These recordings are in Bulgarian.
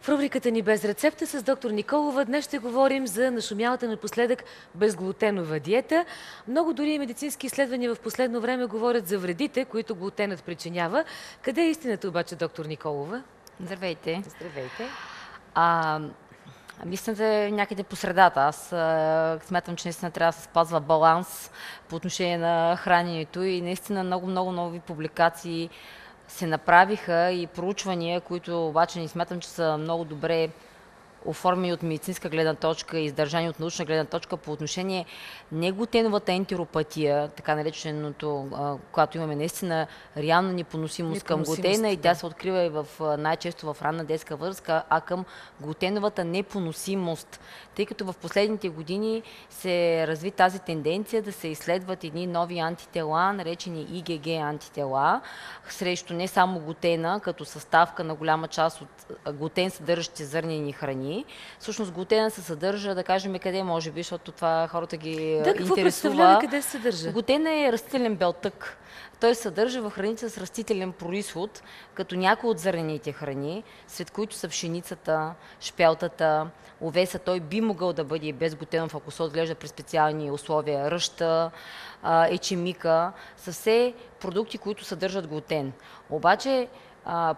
В рубриката ни без рецепта с доктор Николова днес ще говорим за нашумялата напоследък безглутенова диета. Много дори медицински изследвания в последно време говорят за вредите, които глутенът причинява. Къде е истината обаче, доктор Николова? Здравейте. Здравейте. Истината е някъде по средата. Аз смятам, че наистина трябва да се спазва баланс по отношение на храненето и наистина много нови публикации се направиха и проучвания, които обаче не смятам, че са много добре оформени от медицинска гледна точка и издържани от научна гледна точка по отношение неглутеновата ентеропатия, така нареченото, когато имаме наистина реална непоносимост към глутена и тя се открива и най-често в ранна детска възраст, а към глутеновата непоносимост. Тъй като в последните години се разви тази тенденция да се изследват едни нови антитела, наречени ИГГ антитела, срещу не само глутена, като съставка на голяма част от глутен съдържащи зърнени храни. Всъщност глутена се съдържа, да кажем къде може би, защото това хората ги интересува. Какво представлява, къде се съдържа? Глутена е растителен белтък. Той се съдържа в храните с растителен произход, като някои от зърнените храни, сред които са пшеницата, шпелтата, овеса. Той би могъл да бъде безглутенов, ако се отглежда при специални условия. Ръща, ечемика, са все продукти, които съдържат глутен. Обаче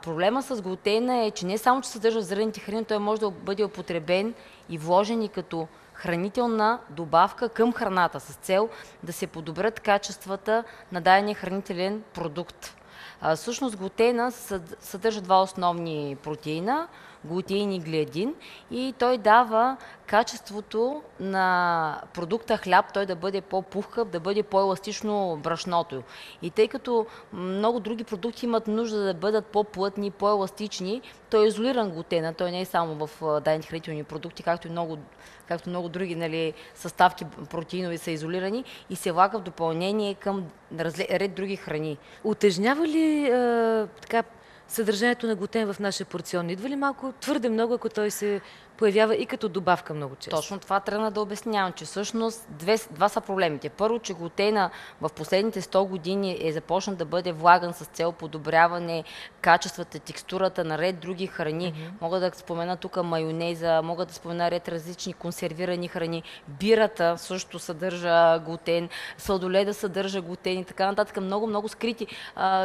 проблема с глутена е, че не само, че съдържа зърнените храни, той може да бъде употребен и вложен и като хранителна добавка към храната с цел да се подобрят качествата на дадения хранителен продукт. Всъщност глутена съдържа два основни протеина – глутеин и глиадин, и той дава качеството на продукта хляб, той да бъде по-пухкав, да бъде по-еластично брашното. И тъй като много други продукти имат нужда да бъдат по-плътни, по-еластични, той е изолиран глутена, той не е само в дадените хранителни продукти, както много други съставки протеинови са изолирани и се влага в допълнение към ред други храни. Утежнява ли съдържанието на глутен в нашия порцион? Идва ли малко твърде много, ако той се появява и като добавка много често? Точно това тръгна да обяснявам, че всъщност два са проблемите. Първо, че глутена в последните 100 години е започнат да бъде влаган с цел подобряване качествата, текстурата на ред други храни. Мога да спомена тук майонеза, мога да спомена ред различни консервирани храни. Бирата също съдържа глутен, сладоледа съдържа глутен и така нататък. Много скрити,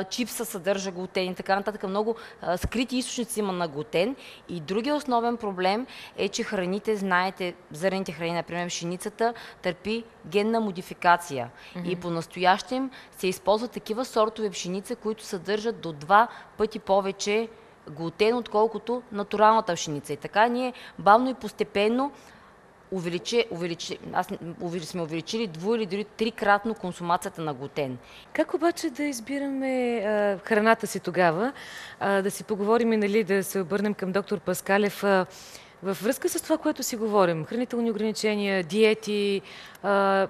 чипса съдържа глутен и така нататък. Много скрити източници има на глутен. И другия основен проблем е, че храните, знаете, зърнените храни, например пшеницата, търпи генна модификация. И по-настоящем се използват такива сортове пшеница, които съдържат до 2 пъти повече глутен, отколкото натуралната пшеница. И така ние бавно и постепенно сме увеличили 2 или дори 3-кратно консумацията на глутен. Как обаче да избираме храната си тогава? Да си поговорим и да се обърнем към доктор Паскалев. Във връзка с това, което си говорим, хранителни ограничения, диети,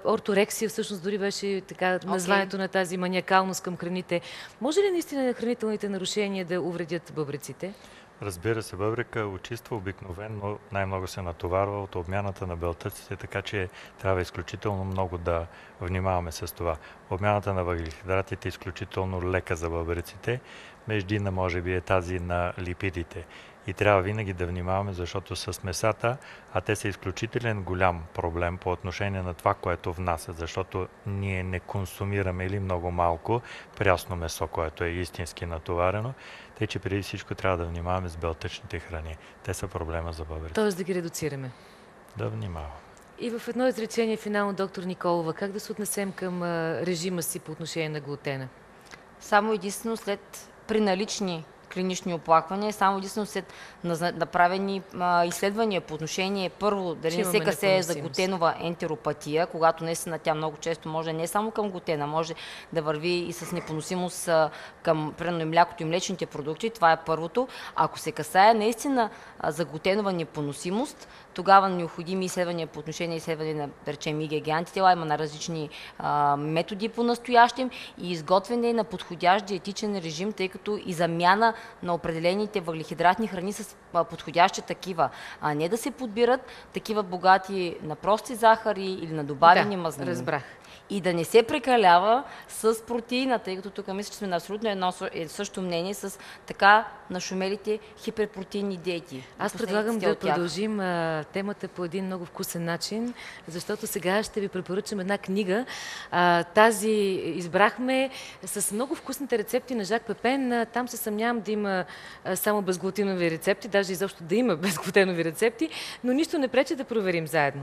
орторексия, всъщност дори беше така названието на тази маниакалност към храните. Може ли наистина хранителните нарушения да увредят бъбреците? Разбира се, бъбрека очиства обикновено най-много се натоварва от обмяната на белтъците, така че трябва изключително много да внимаваме с това. Обмяната на въглехидратите е изключително лека за бъбреците, междинна може би е тази на липидите. И трябва винаги да внимаваме, защото с месата, а те са изключителен голям проблем по отношение на това, което внасят, защото ние не консумираме или много малко прясно месо, което е истински натоварено, тъй че преди всичко трябва да внимаваме с белтъчните храни. Те са проблема за бъбреците. Тоест да ги редуцираме. Да внимаваме. И в едно изречение финално, доктор Николова, как да се отнесем към режима си по отношение на глутена? Само единствено при налични клинични оплаквания, само единствено след направени изследвания по отношение, първо, дали не се касае за глутенова ентеропатия, когато наистина тя много често може не само към глутена, може да върви и с непоносимост към примерно млякото и млечните продукти. Това е първото. Ако се касае наистина за глутенова непоносимост, тогава необходими изследвания по отношение изследване на, да речем, ИГГ антитела, има на различни методи по настоящем и изготвяне на подходящ диетичен режим, тъй като и замяна на определените въглехидратни храни с подходящи такива, а не да се подбират такива богати на прости захари или на добавени мазнини. Разбрах. И да не се прекалява с протеина, тъй като тук мисля, че сме на абсолютно едно също мнение с така нашумелите хиперпротеинни диети. Аз предлагам да продължим темата по един много вкусен начин, защото сега ще ви препоръчам една книга. Тази избрахме с много вкусните рецепти на Жак Пепен. Там се съмнявам да има само безглутенови рецепти, даже изобщо да има безглутенови рецепти, но нищо не пречи да проверим заедно.